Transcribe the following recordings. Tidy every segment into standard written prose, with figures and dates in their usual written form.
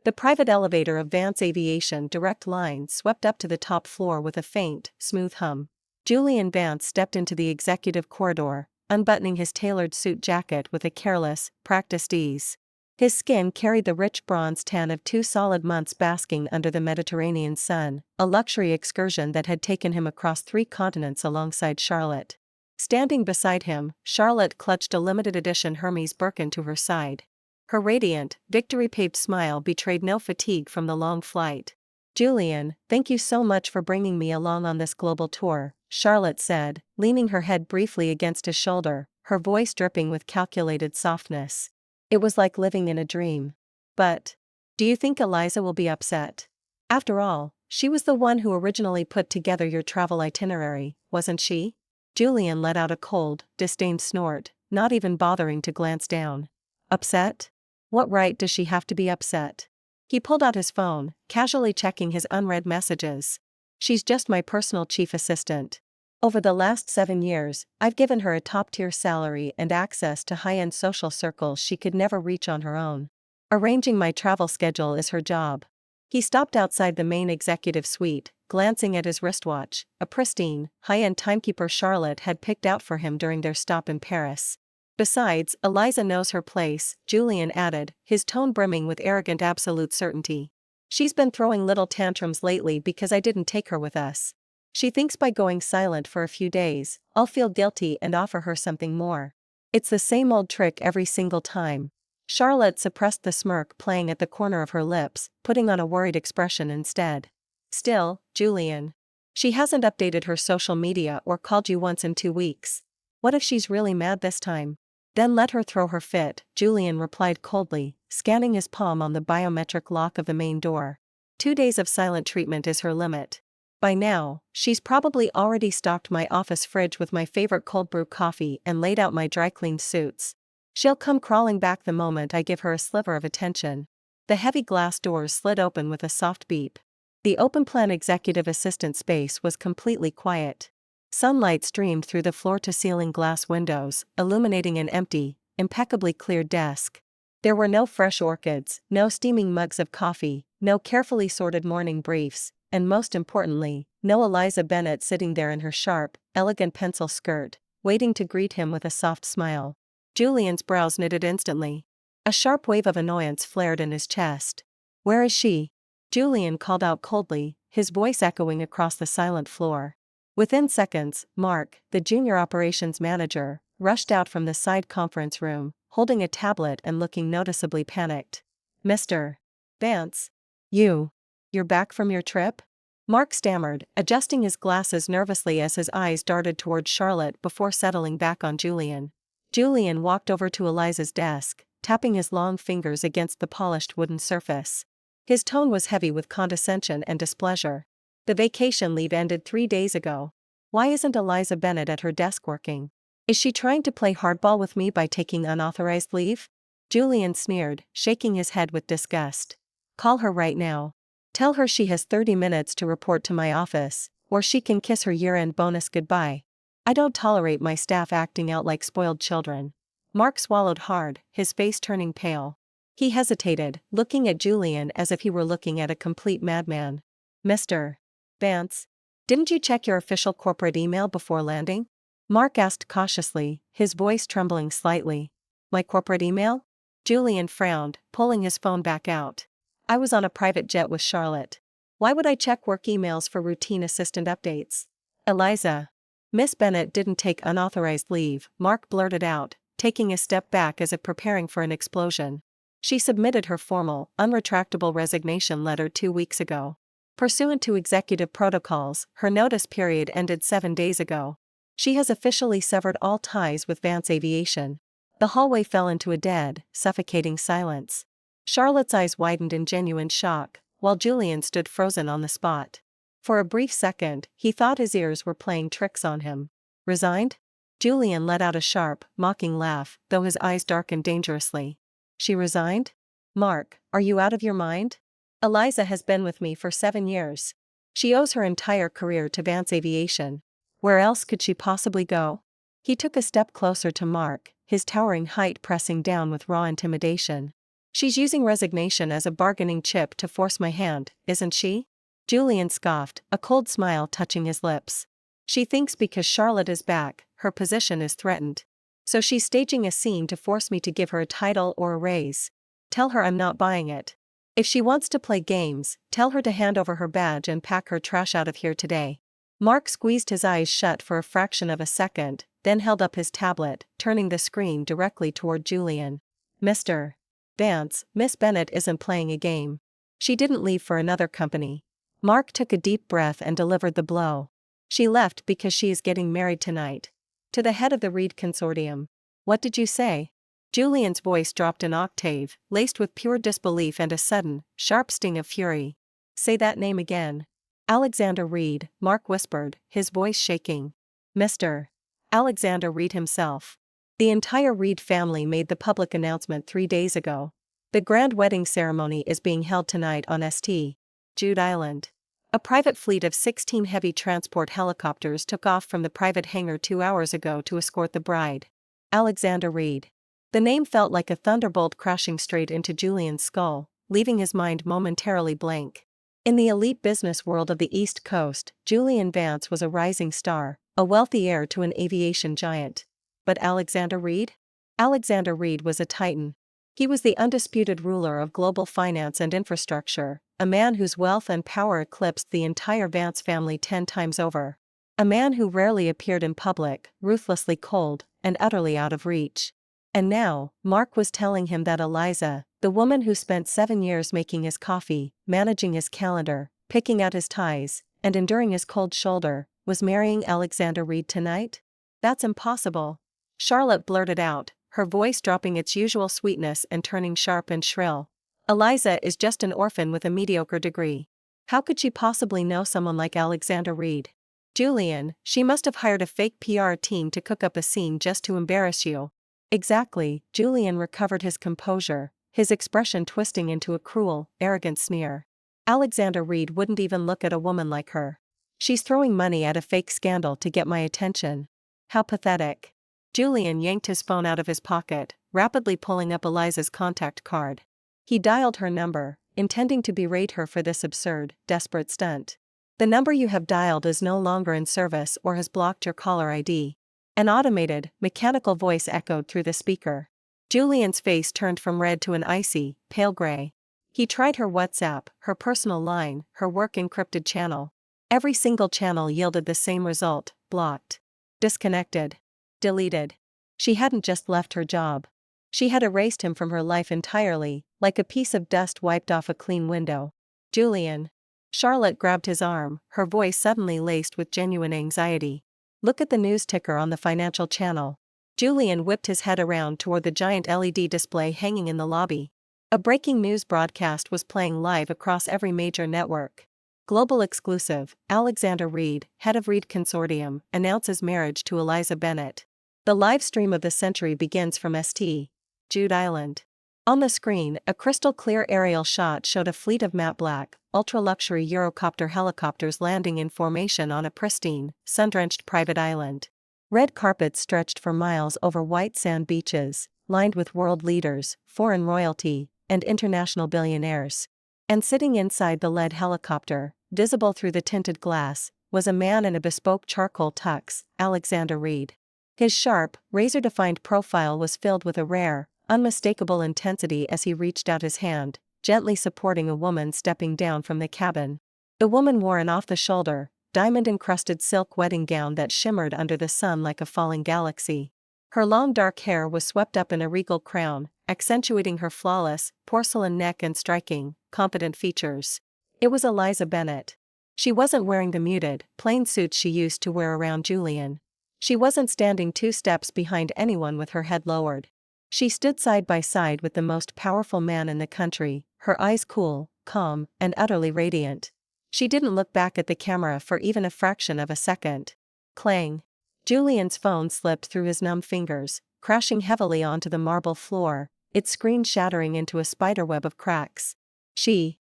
The private elevator of Vance Aviation Direct Line swept up to the top floor with a faint, smooth hum. Julian Vance stepped into the executive corridor, unbuttoning his tailored suit jacket with a careless, practiced ease. His skin carried the rich bronze tan of 2 solid months basking under the Mediterranean sun, a luxury excursion that had taken him across 3 continents alongside Charlotte. Standing beside him, Charlotte clutched a limited edition Hermes Birkin to her side. Her radiant, victory-paved smile betrayed no fatigue from the long flight. "Julian, thank you so much for bringing me along on this global tour," Charlotte said, leaning her head briefly against his shoulder, her voice dripping with calculated softness. It was like living in a dream. "But do you think Eliza will be upset? After all, she was the one who originally put together your travel itinerary, wasn't she?" Julian let out a cold, disdained snort, not even bothering to glance down. "Upset? What right does she have to be upset?" He pulled out his phone, casually checking his unread messages. "She's just my personal chief assistant. Over the last 7 years, I've given her a top-tier salary and access to high-end social circles she could never reach on her own. Arranging my travel schedule is her job." He stopped outside the main executive suite, glancing at his wristwatch, a pristine, high-end timekeeper Charlotte had picked out for him during their stop in Paris. "Besides, Eliza knows her place," Julian added, his tone brimming with arrogant absolute certainty. "She's been throwing little tantrums lately because I didn't take her with us. She thinks by going silent for a few days, I'll feel guilty and offer her something more. It's the same old trick every single time." Charlotte suppressed the smirk playing at the corner of her lips, putting on a worried expression instead. "Still, Julian. She hasn't updated her social media or called you once in 2 weeks. What if she's really mad this time? Then let her throw her fit," Julian replied coldly, scanning his palm on the biometric lock of the main door. 2 days of silent treatment is her limit. By now, she's probably already stocked my office fridge with my favorite cold brew coffee and laid out my dry-cleaned suits. She'll come crawling back the moment I give her a sliver of attention. The heavy glass doors slid open with a soft beep. The open-plan executive assistant space was completely quiet. Sunlight streamed through the floor-to-ceiling glass windows, illuminating an empty, impeccably cleared desk. There were no fresh orchids, no steaming mugs of coffee, no carefully sorted morning briefs, and most importantly, no Eliza Bennett sitting there in her sharp, elegant pencil skirt, waiting to greet him with a soft smile. Julian's brows knitted instantly. A sharp wave of annoyance flared in his chest. "Where is she?" Julian called out coldly, his voice echoing across the silent floor. Within seconds, Mark, the junior operations manager, rushed out from the side conference room, holding a tablet and looking noticeably panicked. "Mr. Vance? You're back from your trip?" Mark stammered, adjusting his glasses nervously as his eyes darted toward Charlotte before settling back on Julian. Julian walked over to Eliza's desk, tapping his long fingers against the polished wooden surface. His tone was heavy with condescension and displeasure. "The vacation leave ended 3 days ago. Why isn't Eliza Bennett at her desk working? Is she trying to play hardball with me by taking unauthorized leave?" Julian sneered, shaking his head with disgust. "Call her right now. Tell her she has 30 minutes to report to my office, or she can kiss her year-end bonus goodbye. I don't tolerate my staff acting out like spoiled children." Mark swallowed hard, his face turning pale. He hesitated, looking at Julian as if he were looking at a complete madman. "Mr. Vance, didn't you check your official corporate email before landing?" Mark asked cautiously, his voice trembling slightly. "My corporate email?" Julian frowned, pulling his phone back out. "I was on a private jet with Charlotte. Why would I check work emails for routine assistant updates?" "Eliza. Miss Bennett didn't take unauthorized leave," Mark blurted out, taking a step back as if preparing for an explosion. "She submitted her formal, unretractable resignation letter 2 weeks ago. Pursuant to executive protocols, her notice period ended 7 days ago. She has officially severed all ties with Vance Aviation." The hallway fell into a dead, suffocating silence. Charlotte's eyes widened in genuine shock, while Julian stood frozen on the spot. For a brief second, he thought his ears were playing tricks on him. "Resigned?" Julian let out a sharp, mocking laugh, though his eyes darkened dangerously. "She resigned? Mark, are you out of your mind? Eliza has been with me for 7 years. She owes her entire career to Vance Aviation. Where else could she possibly go?" He took a step closer to Mark, his towering height pressing down with raw intimidation. She's using resignation as a bargaining chip to force my hand, isn't she? Julian scoffed, a cold smile touching his lips. She thinks because Charlotte is back, her position is threatened. So she's staging a scene to force me to give her a title or a raise. Tell her I'm not buying it. If she wants to play games, tell her to hand over her badge and pack her trash out of here today. Mark squeezed his eyes shut for a fraction of a second, then held up his tablet, turning the screen directly toward Julian. Mr. Vance, Miss Bennet isn't playing a game. She didn't leave for another company. Mark took a deep breath and delivered the blow. She left because she is getting married tonight. To the head of the Reed Consortium. What did you say? Julian's voice dropped an octave, laced with pure disbelief and a sudden, sharp sting of fury. Say that name again. Alexander Reed, Mark whispered, his voice shaking. Mr. Alexander Reed himself. The entire Reed family made the public announcement 3 days ago. The grand wedding ceremony is being held tonight on St. Jude Island. A private fleet of 16 heavy transport helicopters took off from the private hangar 2 hours ago to escort the bride. Alexander Reed. The name felt like a thunderbolt crashing straight into Julian's skull, leaving his mind momentarily blank. In the elite business world of the East Coast, Julian Vance was a rising star, a wealthy heir to an aviation giant. But Alexander Reed? Alexander Reed was a titan. He was the undisputed ruler of global finance and infrastructure, a man whose wealth and power eclipsed the entire Vance family 10 times over. A man who rarely appeared in public, ruthlessly cold, and utterly out of reach. And now, Mark was telling him that Eliza, the woman who spent 7 years making his coffee, managing his calendar, picking out his ties, and enduring his cold shoulder, was marrying Alexander Reed tonight? That's impossible. Charlotte blurted out, her voice dropping its usual sweetness and turning sharp and shrill. Eliza is just an orphan with a mediocre degree. How could she possibly know someone like Alexander Reed? Julian, she must have hired a fake PR team to cook up a scene just to embarrass you. Exactly, Julian recovered his composure, his expression twisting into a cruel, arrogant sneer. Alexander Reed wouldn't even look at a woman like her. She's throwing money at a fake scandal to get my attention. How pathetic. Julian yanked his phone out of his pocket, rapidly pulling up Eliza's contact card. He dialed her number, intending to berate her for this absurd, desperate stunt. The number you have dialed is no longer in service or has blocked your caller ID. An automated, mechanical voice echoed through the speaker. Julian's face turned from red to an icy, pale gray. He tried her WhatsApp, her personal line, her work-encrypted channel. Every single channel yielded the same result: blocked. Disconnected. Deleted. She hadn't just left her job. She had erased him from her life entirely, like a piece of dust wiped off a clean window. Julian. Charlotte grabbed his arm, her voice suddenly laced with genuine anxiety. Look at the news ticker on the financial channel. Julian whipped his head around toward the giant LED display hanging in the lobby. A breaking news broadcast was playing live across every major network. Global exclusive: Alexander Reed, head of Reed Consortium, announces marriage to Eliza Bennet. The live stream of the century begins from St. Jude Island. On the screen, a crystal-clear aerial shot showed a fleet of matte black, ultra-luxury Eurocopter helicopters landing in formation on a pristine, sun-drenched private island. Red carpets stretched for miles over white sand beaches, lined with world leaders, foreign royalty, and international billionaires. And sitting inside the lead helicopter, visible through the tinted glass, was a man in a bespoke charcoal tux, Alexander Reed. His sharp, razor-defined profile was filled with a rare, unmistakable intensity as he reached out his hand, gently supporting a woman stepping down from the cabin. The woman wore an off-the-shoulder, diamond-encrusted silk wedding gown that shimmered under the sun like a falling galaxy. Her long dark hair was swept up in a regal crown, accentuating her flawless, porcelain neck and striking, competent features. It was Eliza Bennet. She wasn't wearing the muted, plain suits she used to wear around Julian. She wasn't standing 2 steps behind anyone with her head lowered. She stood side by side with the most powerful man in the country, her eyes cool, calm, and utterly radiant. She didn't look back at the camera for even a fraction of a second. Clang. Julian's phone slipped through his numb fingers, crashing heavily onto the marble floor, its screen shattering into a spiderweb of cracks. She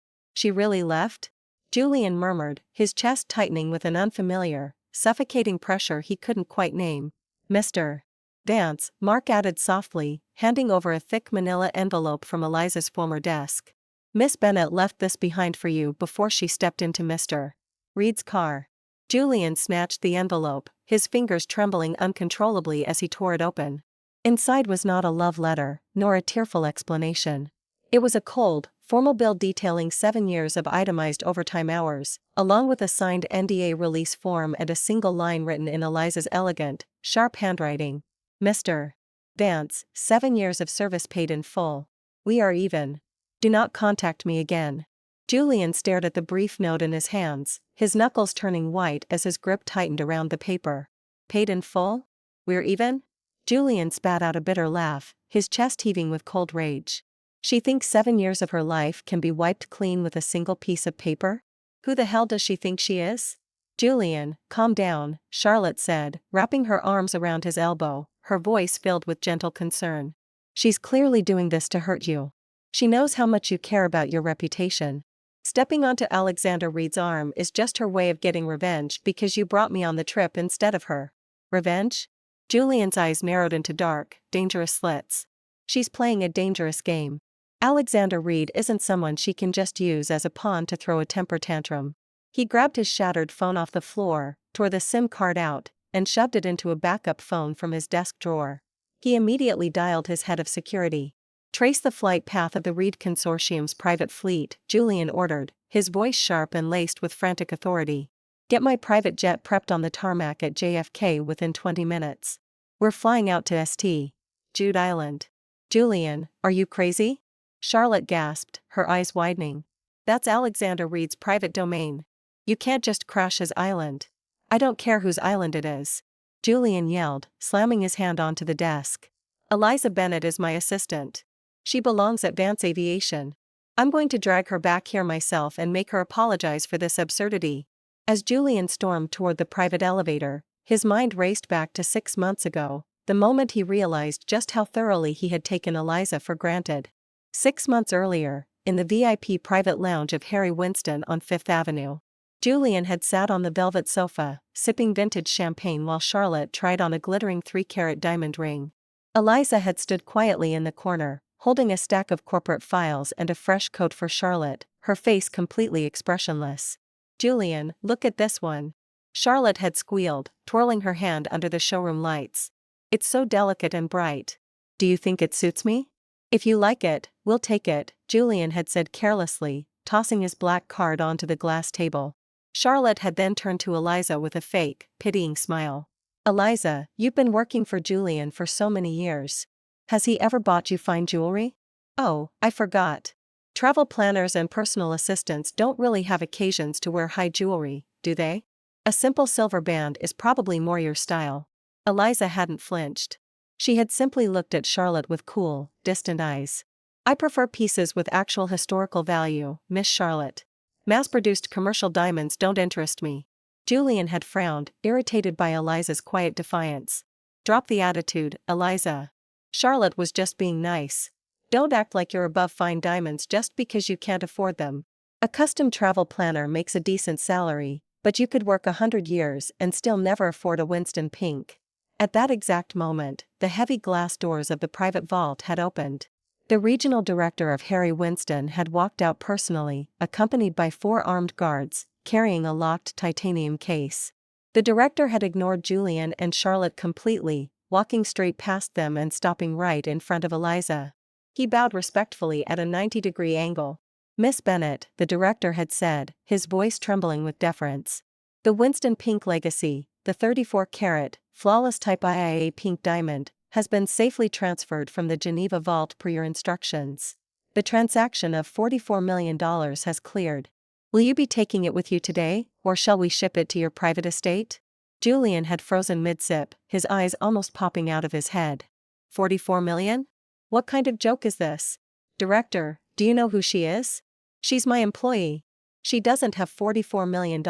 really left? Julian murmured, his chest tightening with an unfamiliar, suffocating pressure he couldn't quite name. Mr. Vance, Mark added softly, handing over a thick manila envelope from Eliza's former desk. Miss Bennett left this behind for you before she stepped into Mr. Reed's car. Julian snatched the envelope, his fingers trembling uncontrollably as he tore it open. Inside was not a love letter, nor a tearful explanation. It was a cold, formal bill detailing 7 years of itemized overtime hours, along with a signed NDA release form and a single line written in Eliza's elegant, sharp handwriting. Mr. Vance, 7 years of service paid in full. We are even. Do not contact me again. Julian stared at the brief note in his hands, his knuckles turning white as his grip tightened around the paper. Paid in full? We're even? Julian spat out a bitter laugh, his chest heaving with cold rage. She thinks 7 years of her life can be wiped clean with a single piece of paper? Who the hell does she think she is? Julian, calm down, Charlotte said, wrapping her arms around his elbow, her voice filled with gentle concern. She's clearly doing this to hurt you. She knows how much you care about your reputation. Stepping onto Alexander Reed's arm is just her way of getting revenge because you brought me on the trip instead of her. Revenge? Julian's eyes narrowed into dark, dangerous slits. She's playing a dangerous game. Alexander Reed isn't someone she can just use as a pawn to throw a temper tantrum. He grabbed his shattered phone off the floor, tore the SIM card out, and shoved it into a backup phone from his desk drawer. He immediately dialed his head of security. Trace the flight path of the Reed Consortium's private fleet, Julian ordered, his voice sharp and laced with frantic authority. Get my private jet prepped on the tarmac at JFK within 20 minutes. We're flying out to St. Jude Island. Julian, are you crazy? Charlotte gasped, her eyes widening. That's Alexander Reed's private domain. You can't just crash his island. I don't care whose island it is. Julian yelled, slamming his hand onto the desk. Eliza Bennett is my assistant. She belongs at Vance Aviation. I'm going to drag her back here myself and make her apologize for this absurdity. As Julian stormed toward the private elevator, his mind raced back to 6 months ago, the moment he realized just how thoroughly he had taken Eliza for granted. 6 months earlier, in the VIP private lounge of Harry Winston on Fifth Avenue. Julian had sat on the velvet sofa, sipping vintage champagne while Charlotte tried on a glittering 3-carat diamond ring. Eliza had stood quietly in the corner, holding a stack of corporate files and a fresh coat for Charlotte, her face completely expressionless. Julian, look at this one. Charlotte had squealed, twirling her hand under the showroom lights. It's so delicate and bright. Do you think it suits me? If you like it, we'll take it, Julian had said carelessly, tossing his black card onto the glass table. Charlotte had then turned to Eliza with a fake, pitying smile. Eliza, you've been working for Julian for so many years. Has he ever bought you fine jewelry? Oh, I forgot. Travel planners and personal assistants don't really have occasions to wear high jewelry, do they? A simple silver band is probably more your style. Eliza hadn't flinched. She had simply looked at Charlotte with cool, distant eyes. I prefer pieces with actual historical value, Miss Charlotte. Mass-produced commercial diamonds don't interest me. Julian had frowned, irritated by Eliza's quiet defiance. Drop the attitude, Eliza. Charlotte was just being nice. Don't act like you're above fine diamonds just because you can't afford them. A custom travel planner makes a decent salary, but you could work 100 years and still never afford a Winston pink. At that exact moment, the heavy glass doors of the private vault had opened. The regional director of Harry Winston had walked out personally, accompanied by 4 armed guards, carrying a locked titanium case. The director had ignored Julian and Charlotte completely, walking straight past them and stopping right in front of Eliza. He bowed respectfully at a 90-degree angle. Miss Bennett, the director had said, his voice trembling with deference. The Winston Pink Legacy, the 34-carat, flawless type IIA pink diamond, has been safely transferred from the Geneva vault per your instructions. The transaction of $44 million has cleared. Will you be taking it with you today, or shall we ship it to your private estate? Julian had frozen mid-sip, his eyes almost popping out of his head. 44 million? What kind of joke is this? Director, do you know who she is? She's my employee. She doesn't have $44 million.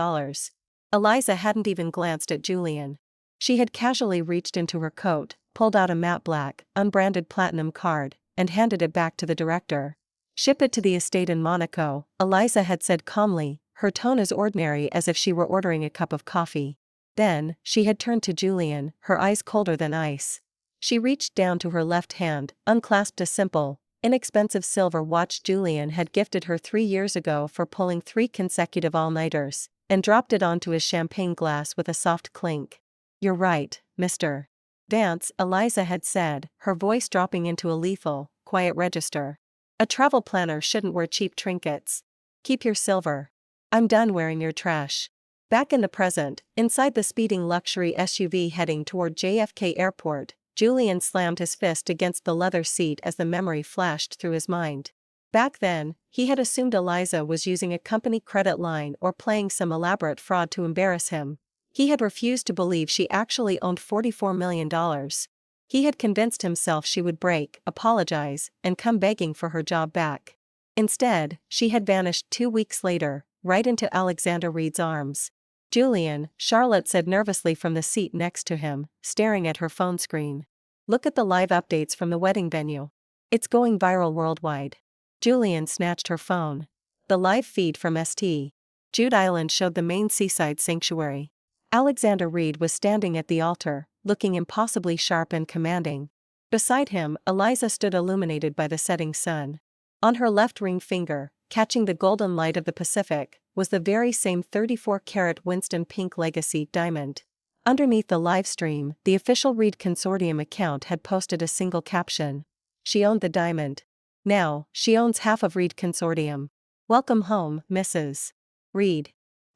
Eliza hadn't even glanced at Julian. She had casually reached into her coat, pulled out a matte black, unbranded platinum card, and handed it back to the director. Ship it to the estate in Monaco, Eliza had said calmly, her tone as ordinary as if she were ordering a cup of coffee. Then, she had turned to Julian, her eyes colder than ice. She reached down to her left hand, unclasped a simple, inexpensive silver watch Julian had gifted her 3 years ago for pulling 3 consecutive all-nighters, and dropped it onto his champagne glass with a soft clink. "You're right, Mr. Vance," Eliza had said, her voice dropping into a lethal, quiet register. "A travel planner shouldn't wear cheap trinkets. Keep your silver. I'm done wearing your trash." Back in the present, inside the speeding luxury SUV heading toward JFK Airport, Julian slammed his fist against the leather seat as the memory flashed through his mind. Back then, he had assumed Eliza was using a company credit line or playing some elaborate fraud to embarrass him. He had refused to believe she actually owned $44 million. He had convinced himself she would break, apologize, and come begging for her job back. Instead, she had vanished 2 weeks later, right into Alexander Reed's arms. "Julian," Charlotte said nervously from the seat next to him, staring at her phone screen. "Look at the live updates from the wedding venue. It's going viral worldwide." Julian snatched her phone. The live feed from St. Jude Island showed the main seaside sanctuary. Alexander Reed was standing at the altar, looking impossibly sharp and commanding. Beside him, Eliza stood illuminated by the setting sun. On her left ring finger, catching the golden light of the Pacific, was the very same 34-carat Winston pink legacy diamond. Underneath the live stream, the official Reed Consortium account had posted a single caption. "She owned the diamond. Now, she owns half of Reed Consortium. Welcome home, Mrs. Reed." ***.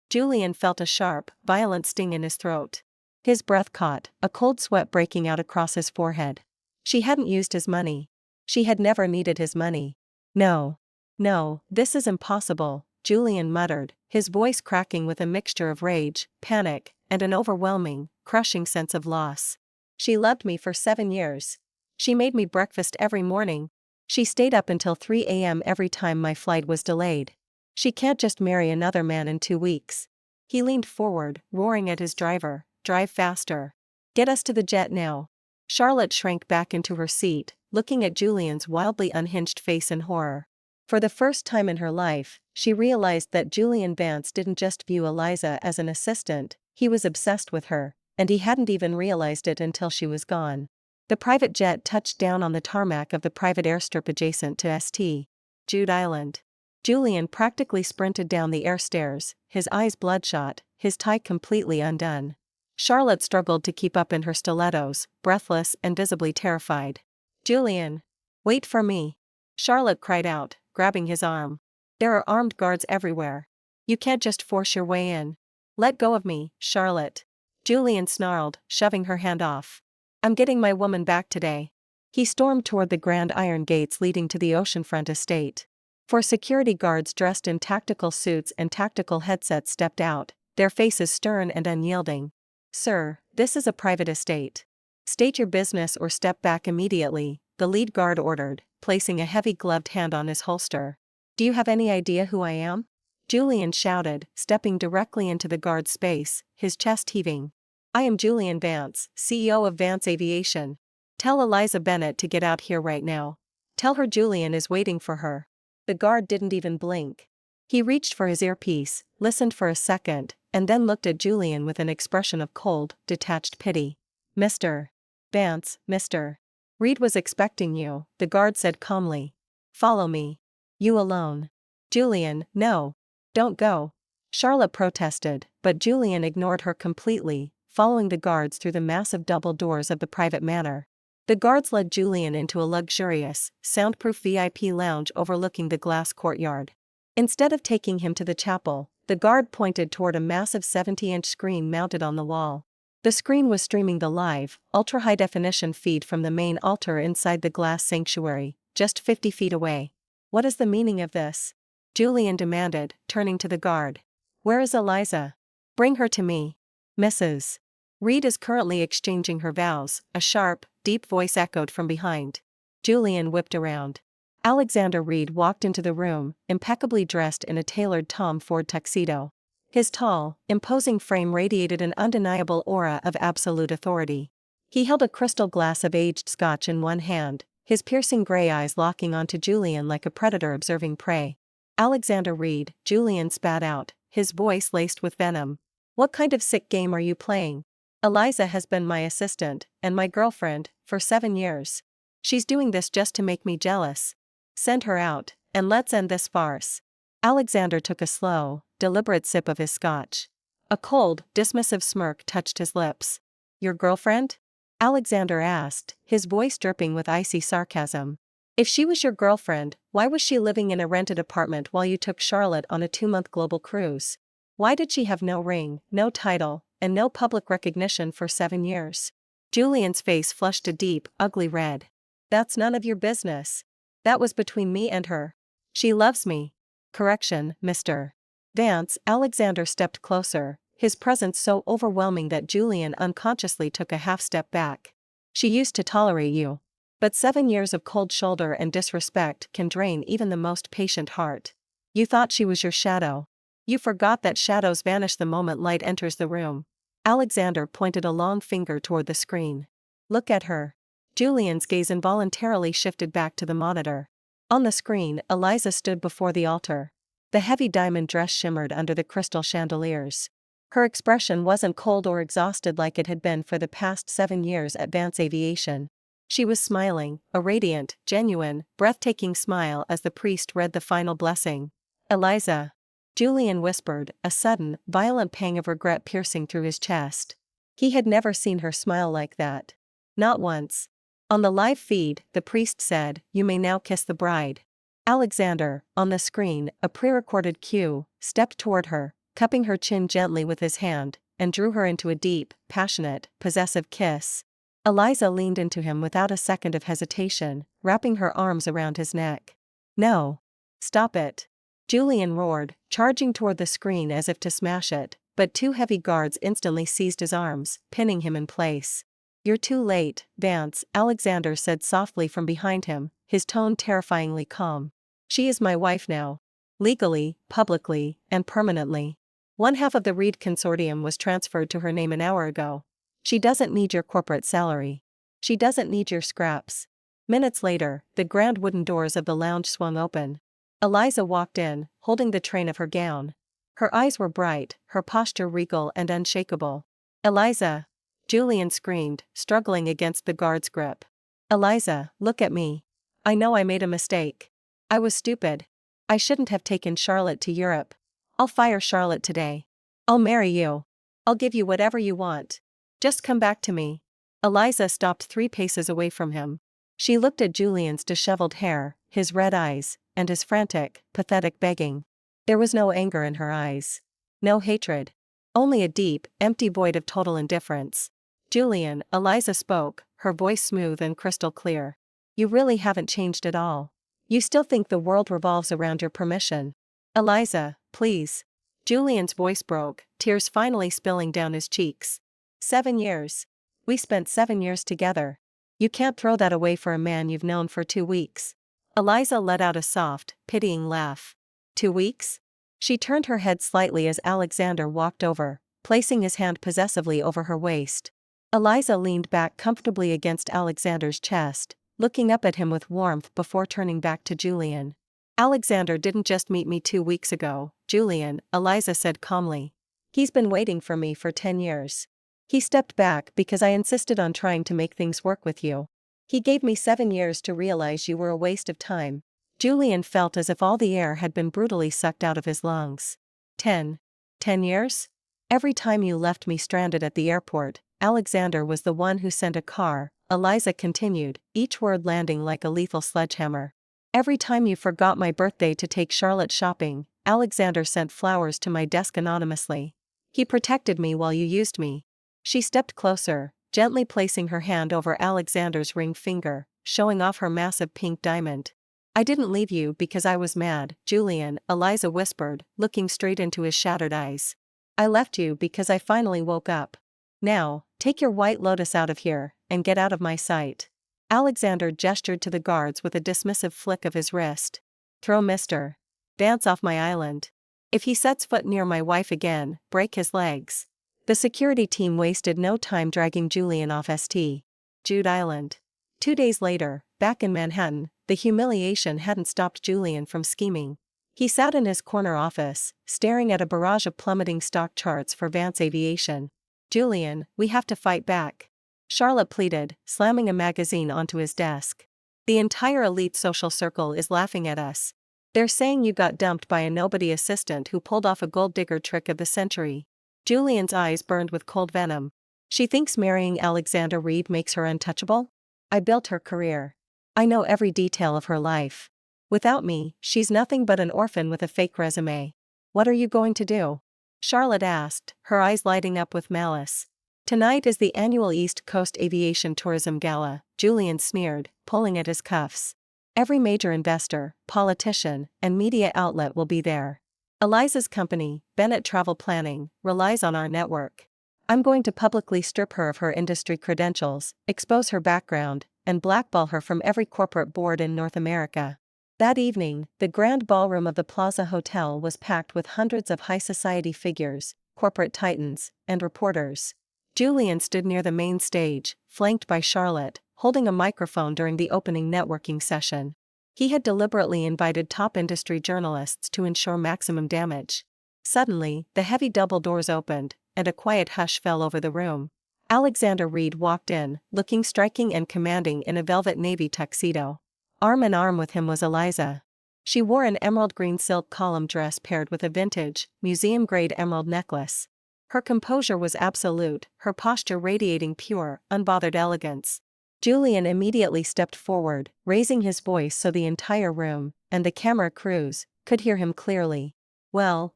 Julian felt a sharp, violent sting in his throat. His breath caught, a cold sweat breaking out across his forehead. She hadn't used his money. She had never needed his money. "No. No, this is impossible," Julian muttered, his voice cracking with a mixture of rage, panic, and an overwhelming, crushing sense of loss. "She loved me for 7 years. She made me breakfast every morning. She stayed up until 3 a.m. every time my flight was delayed. She can't just marry another man in 2 weeks." He leaned forward, roaring at his driver, "Drive faster. Get us to the jet now." Charlotte shrank back into her seat, looking at Julian's wildly unhinged face in horror. For the first time in her life, she realized that Julian Vance didn't just view Eliza as an assistant, he was obsessed with her, and he hadn't even realized it until she was gone. The private jet touched down on the tarmac of the private airstrip adjacent to St. Jude Island. Julian practically sprinted down the air stairs, his eyes bloodshot, his tie completely undone. Charlotte struggled to keep up in her stilettos, breathless and visibly terrified. "Julian! Wait for me!" Charlotte cried out, grabbing his arm. "There are armed guards everywhere. You can't just force your way in. Let go of me, Charlotte." Julian snarled, shoving her hand off. "I'm getting my woman back today." He stormed toward the grand iron gates leading to the oceanfront estate. 4 security guards dressed in tactical suits and tactical headsets stepped out, their faces stern and unyielding. "Sir, this is a private estate. State your business or step back immediately," the lead guard ordered, placing a heavy gloved hand on his holster. "Do you have any idea who I am?" Julian shouted, stepping directly into the guard's space, his chest heaving. "I am Julian Vance, CEO of Vance Aviation. Tell Eliza Bennett to get out here right now. Tell her Julian is waiting for her." The guard didn't even blink. He reached for his earpiece, listened for a second, and then looked at Julian with an expression of cold, detached pity. "Mr. Vance, Mr. Reed was expecting you," the guard said calmly. "Follow me. You alone." "Julian, no. Don't go." Charlotte protested, but Julian ignored her completely, following the guards through the massive double doors of the private manor. The guards led Julian into a luxurious, soundproof VIP lounge overlooking the glass courtyard. Instead of taking him to the chapel, the guard pointed toward a massive 70-inch screen mounted on the wall. The screen was streaming the live, ultra-high-definition feed from the main altar inside the glass sanctuary, just 50 feet away. "What is the meaning of this?" Julian demanded, turning to the guard. "Where is Eliza? Bring her to me." "Mrs. Reed is currently exchanging her vows," a sharp, deep voice echoed from behind. Julian whipped around. Alexander Reed walked into the room, impeccably dressed in a tailored Tom Ford tuxedo. His tall, imposing frame radiated an undeniable aura of absolute authority. He held a crystal glass of aged scotch in one hand, his piercing gray eyes locking onto Julian like a predator observing prey. "Alexander Reed," Julian spat out, his voice laced with venom. "What kind of sick game are you playing? Eliza has been my assistant, and my girlfriend, for 7 years. She's doing this just to make me jealous. Send her out, and let's end this farce. Alexander took a slow, deliberate sip of his scotch. A cold, dismissive smirk touched his lips. Your girlfriend? Alexander asked, his voice dripping with icy sarcasm. If she was your girlfriend, why was she living in a rented apartment while you took Charlotte on a 2-month global cruise? Why did she have no ring, no title, and no public recognition for 7 years? Julian's face flushed a deep, ugly red. That's none of your business. That was between me and her. She loves me. Correction, Mr. Vance. Alexander stepped closer, his presence so overwhelming that Julian unconsciously took a half step back. She used to tolerate you. But 7 years of cold shoulder and disrespect can drain even the most patient heart. You thought she was your shadow. You forgot that shadows vanish the moment light enters the room. Alexander pointed a long finger toward the screen. Look at her. Julian's gaze involuntarily shifted back to the monitor. On the screen, Eliza stood before the altar. The heavy diamond dress shimmered under the crystal chandeliers. Her expression wasn't cold or exhausted like it had been for the past 7 years at Vance Aviation. She was smiling, a radiant, genuine, breathtaking smile as the priest read the final blessing. Eliza. Julian whispered, a sudden, violent pang of regret piercing through his chest. He had never seen her smile like that. Not once. On the live feed, the priest said, "You may now kiss the bride." Alexander, on the screen, a pre-recorded cue, stepped toward her, cupping her chin gently with his hand, and drew her into a deep, passionate, possessive kiss. Eliza leaned into him without a second of hesitation, wrapping her arms around his neck. No. Stop it. Julian roared, charging toward the screen as if to smash it, but 2 heavy guards instantly seized his arms, pinning him in place. You're too late, Vance, Alexander said softly from behind him, his tone terrifyingly calm. She is my wife now. Legally, publicly, and permanently. 1/2 of the Reed consortium was transferred to her name an hour ago. She doesn't need your corporate salary. She doesn't need your scraps. Minutes later, the grand wooden doors of the lounge swung open. Eliza walked in, holding the train of her gown. Her eyes were bright, her posture regal and unshakable. Eliza! Julian screamed, struggling against the guard's grip. Eliza, look at me. I know I made a mistake. I was stupid. I shouldn't have taken Charlotte to Europe. I'll fire Charlotte today. I'll marry you. I'll give you whatever you want. Just come back to me. Eliza stopped 3 paces away from him. She looked at Julian's disheveled hair, his red eyes, and his frantic, pathetic begging. There was no anger in her eyes. No hatred. Only a deep, empty void of total indifference. Julian, Eliza spoke, her voice smooth and crystal clear. You really haven't changed at all. You still think the world revolves around your permission. Eliza, please. Julian's voice broke, tears finally spilling down his cheeks. 7 years. We spent 7 years together. You can't throw that away for a man you've known for 2 weeks. Eliza let out a soft, pitying laugh. 2 weeks? She turned her head slightly as Alexander walked over, placing his hand possessively over her waist. Eliza leaned back comfortably against Alexander's chest, looking up at him with warmth before turning back to Julian. Alexander didn't just meet me 2 weeks ago, Julian, Eliza said calmly. He's been waiting for me for 10 years. He stepped back because I insisted on trying to make things work with you. He gave me 7 years to realize you were a waste of time. Julian felt as if all the air had been brutally sucked out of his lungs. 10 years? Every time you left me stranded at the airport, Alexander was the one who sent a car, Eliza continued, each word landing like a lethal sledgehammer. Every time you forgot my birthday to take Charlotte shopping, Alexander sent flowers to my desk anonymously. He protected me while you used me. She stepped closer, gently placing her hand over Alexander's ring finger, showing off her massive pink diamond. I didn't leave you because I was mad, Julian, Eliza whispered, looking straight into his shattered eyes. I left you because I finally woke up. Now, take your white lotus out of here, and get out of my sight. Alexander gestured to the guards with a dismissive flick of his wrist. Throw Mr. Vance off my island. If he sets foot near my wife again, break his legs. The security team wasted no time dragging Julian off St. Jude Island. 2 days later, back in Manhattan, the humiliation hadn't stopped Julian from scheming. He sat in his corner office, staring at a barrage of plummeting stock charts for Vance Aviation. Julian, we have to fight back. Charlotte pleaded, slamming a magazine onto his desk. The entire elite social circle is laughing at us. They're saying you got dumped by a nobody assistant who pulled off a gold digger trick of the century. Julian's eyes burned with cold venom. She thinks marrying Alexander Reed makes her untouchable? I built her career. I know every detail of her life. Without me, she's nothing but an orphan with a fake resume. What are you going to do? Charlotte asked, her eyes lighting up with malice. Tonight is the annual East Coast Aviation Tourism Gala, Julian sneered, pulling at his cuffs. Every major investor, politician, and media outlet will be there. Eliza's company, Bennett Travel Planning, relies on our network. I'm going to publicly strip her of her industry credentials, expose her background, and blackball her from every corporate board in North America. That evening, the grand ballroom of the Plaza Hotel was packed with hundreds of high society figures, corporate titans, and reporters. Julian stood near the main stage, flanked by Charlotte, holding a microphone during the opening networking session. He had deliberately invited top industry journalists to ensure maximum damage. Suddenly, the heavy double doors opened, and a quiet hush fell over the room. Alexander Reed walked in, looking striking and commanding in a velvet navy tuxedo. Arm in arm with him was Eliza. She wore an emerald green silk column dress paired with a vintage, museum-grade emerald necklace. Her composure was absolute, her posture radiating pure, unbothered elegance. Julian immediately stepped forward, raising his voice so the entire room, and the camera crews, could hear him clearly. Well,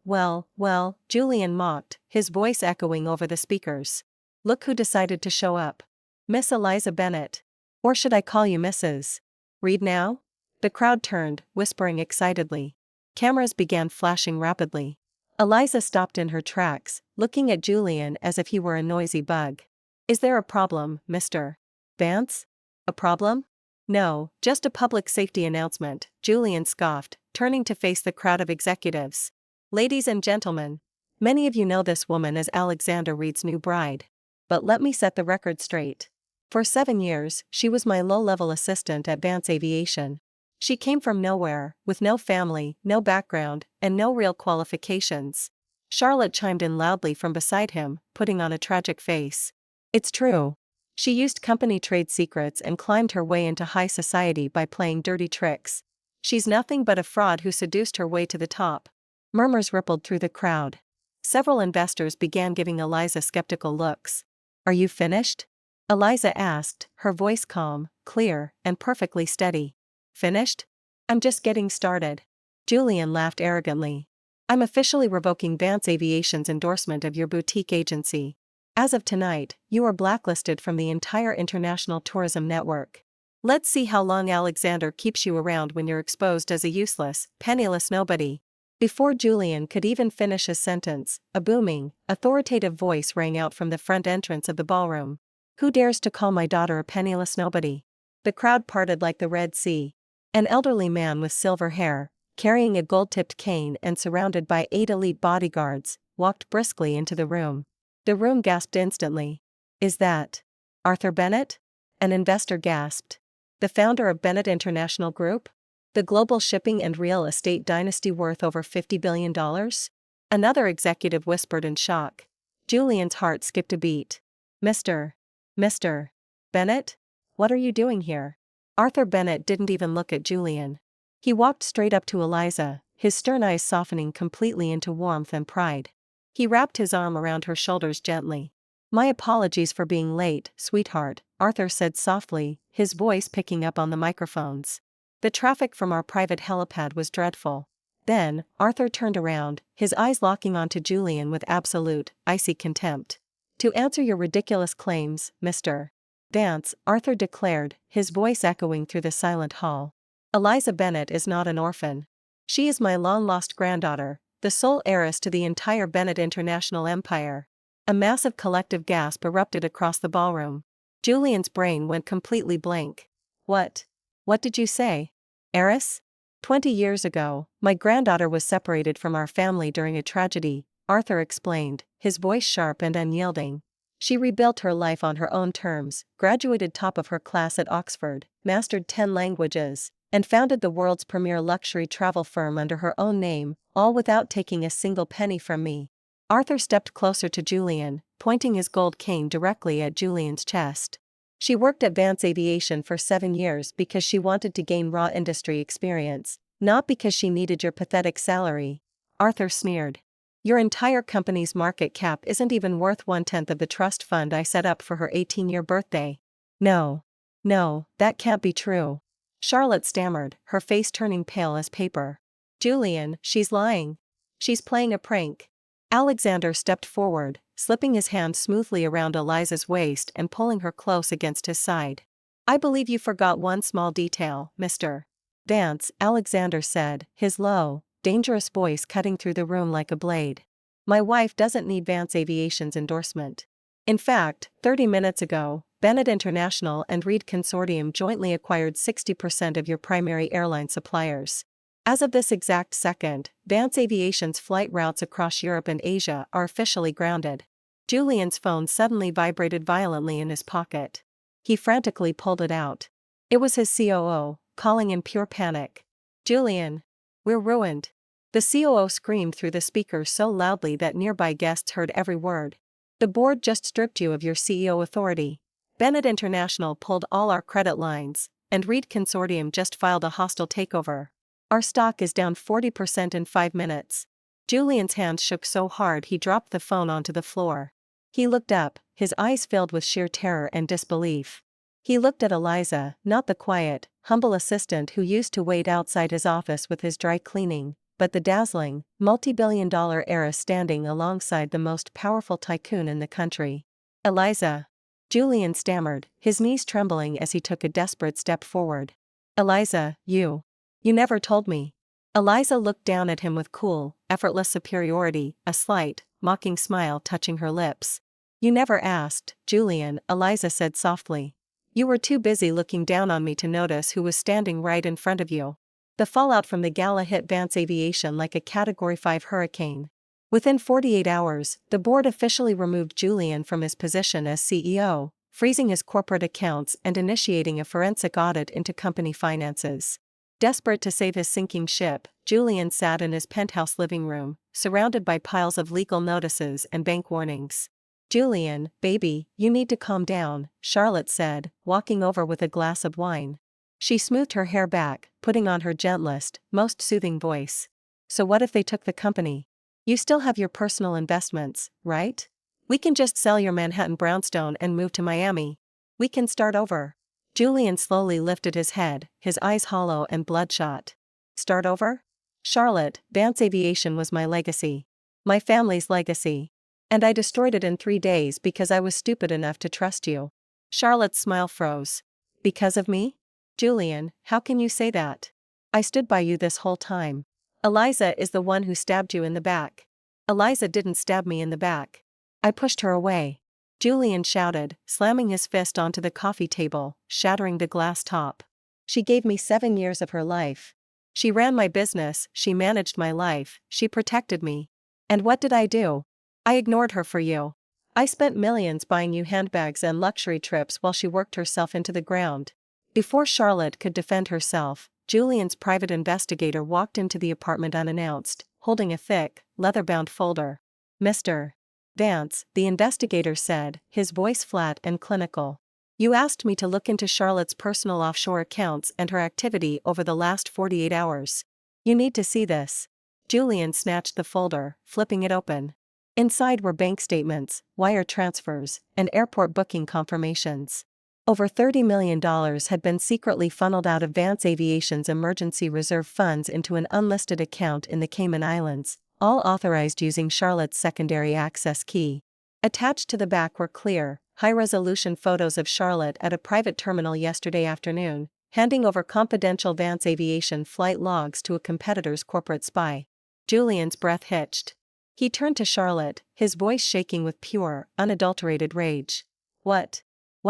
Julian mocked, his voice echoing over the speakers. Look who decided to show up. Miss Eliza Bennett. Or should I call you Mrs. Reed now? The crowd turned, whispering excitedly. Cameras began flashing rapidly. Eliza stopped in her tracks, looking at Julian as if he were a noisy bug. Is there a problem, Mr. Vance? A problem? No, just a public safety announcement, Julian scoffed, turning to face the crowd of executives. Ladies and gentlemen, many of you know this woman as Alexander Reed's new bride. But let me set the record straight. For 7 years, she was my low-level assistant at Vance Aviation. She came from nowhere, with no family, no background, and no real qualifications. Charlotte chimed in loudly from beside him, putting on a tragic face. It's true. She used company trade secrets and climbed her way into high society by playing dirty tricks. She's nothing but a fraud who seduced her way to the top. Murmurs rippled through the crowd. Several investors began giving Eliza skeptical looks. Are you finished? Eliza asked, her voice calm, clear, and perfectly steady. Finished? I'm just getting started. Julian laughed arrogantly. I'm officially revoking Vance Aviation's endorsement of your boutique agency. As of tonight, you are blacklisted from the entire international tourism network. Let's see how long Alexander keeps you around when you're exposed as a useless, penniless nobody. Before Julian could even finish his sentence, a booming, authoritative voice rang out from the front entrance of the ballroom. Who dares to call my daughter a penniless nobody? The crowd parted like the Red Sea. An elderly man with silver hair, carrying a gold-tipped cane and surrounded by 8 elite bodyguards, walked briskly into the room. The room gasped instantly. Is that Arthur Bennett? An investor gasped. The founder of Bennett International Group? The global shipping and real estate dynasty worth over $50 billion? Another executive whispered in shock. Julian's heart skipped a beat. Mr. Bennett? What are you doing here? Arthur Bennett didn't even look at Julian. He walked straight up to Eliza, his stern eyes softening completely into warmth and pride. He wrapped his arm around her shoulders gently. My apologies for being late, sweetheart, Arthur said softly, his voice picking up on the microphones. The traffic from our private helipad was dreadful. Then, Arthur turned around, his eyes locking onto Julian with absolute, icy contempt. To answer your ridiculous claims, Mr. Vance, Arthur declared, his voice echoing through the silent hall. Eliza Bennett is not an orphan. She is my long-lost granddaughter, the sole heiress to the entire Bennett International empire. A massive collective gasp erupted across the ballroom. Julian's brain went completely blank. What did you say? Heiress? 20 years ago, my granddaughter was separated from our family during a tragedy, Arthur explained, his voice sharp and unyielding. She rebuilt her life on her own terms, graduated top of her class at Oxford, mastered 10 languages, and founded the world's premier luxury travel firm under her own name, all without taking a single penny from me. Arthur stepped closer to Julian, pointing his gold cane directly at Julian's chest. She worked at Vance Aviation for 7 years because she wanted to gain raw industry experience, not because she needed your pathetic salary. Arthur sneered. Your entire company's market cap isn't even worth 1/10 of the trust fund I set up for her 18-year birthday. No. No, that can't be true. Charlotte stammered, her face turning pale as paper. Julian, she's lying. She's playing a prank. Alexander stepped forward, slipping his hand smoothly around Eliza's waist and pulling her close against his side. I believe you forgot one small detail, Mr. Vance, Alexander said, his low, dangerous voice cutting through the room like a blade. My wife doesn't need Vance Aviation's endorsement. In fact, 30 minutes ago, Bennett International and Reed Consortium jointly acquired 60% of your primary airline suppliers. As of this exact second, Vance Aviation's flight routes across Europe and Asia are officially grounded. Julian's phone suddenly vibrated violently in his pocket. He frantically pulled it out. It was his COO, calling in pure panic. Julian. We're ruined. The COO screamed through the speaker so loudly that nearby guests heard every word. The board just stripped you of your CEO authority. Bennett International pulled all our credit lines, and Reed Consortium just filed a hostile takeover. Our stock is down 40% in 5 minutes. Julian's hands shook so hard he dropped the phone onto the floor. He looked up, his eyes filled with sheer terror and disbelief. He looked at Eliza, not the quiet, humble assistant who used to wait outside his office with his dry cleaning, but the dazzling, multi-billion-dollar heiress standing alongside the most powerful tycoon in the country. Eliza. Julian stammered, his knees trembling as he took a desperate step forward. Eliza, you never told me. Eliza looked down at him with cool, effortless superiority, a slight, mocking smile touching her lips. You never asked, Julian, Eliza said softly. You were too busy looking down on me to notice who was standing right in front of you. The fallout from the gala hit Vance Aviation like a Category 5 hurricane. Within 48 hours, the board officially removed Julian from his position as CEO, freezing his corporate accounts and initiating a forensic audit into company finances. Desperate to save his sinking ship, Julian sat in his penthouse living room, surrounded by piles of legal notices and bank warnings. Julian, baby, you need to calm down, Charlotte said, walking over with a glass of wine. She smoothed her hair back, putting on her gentlest, most soothing voice. So what if they took the company? You still have your personal investments, right? We can just sell your Manhattan brownstone and move to Miami. We can start over. Julian slowly lifted his head, his eyes hollow and bloodshot. Start over? Charlotte, Vance Aviation was my legacy. My family's legacy. And I destroyed it in 3 days because I was stupid enough to trust you. Charlotte's smile froze. Because of me? Julian, how can you say that? I stood by you this whole time. Eliza is the one who stabbed you in the back. Eliza didn't stab me in the back. I pushed her away. Julian shouted, slamming his fist onto the coffee table, shattering the glass top. She gave me 7 years of her life. She ran my business, she managed my life, she protected me. And what did I do? I ignored her for you. I spent millions buying you handbags and luxury trips while she worked herself into the ground. Before Charlotte could defend herself, Julian's private investigator walked into the apartment unannounced, holding a thick, leather-bound folder. Mr. Vance, the investigator said, his voice flat and clinical. You asked me to look into Charlotte's personal offshore accounts and her activity over the last 48 hours. You need to see this. Julian snatched the folder, flipping it open. Inside were bank statements, wire transfers, and airport booking confirmations. Over $30 million had been secretly funneled out of Vance Aviation's emergency reserve funds into an unlisted account in the Cayman Islands, all authorized using Charlotte's secondary access key. Attached to the back were clear, high-resolution photos of Charlotte at a private terminal yesterday afternoon, handing over confidential Vance Aviation flight logs to a competitor's corporate spy. Julian's breath hitched. He turned to Charlotte, his voice shaking with pure, unadulterated rage. What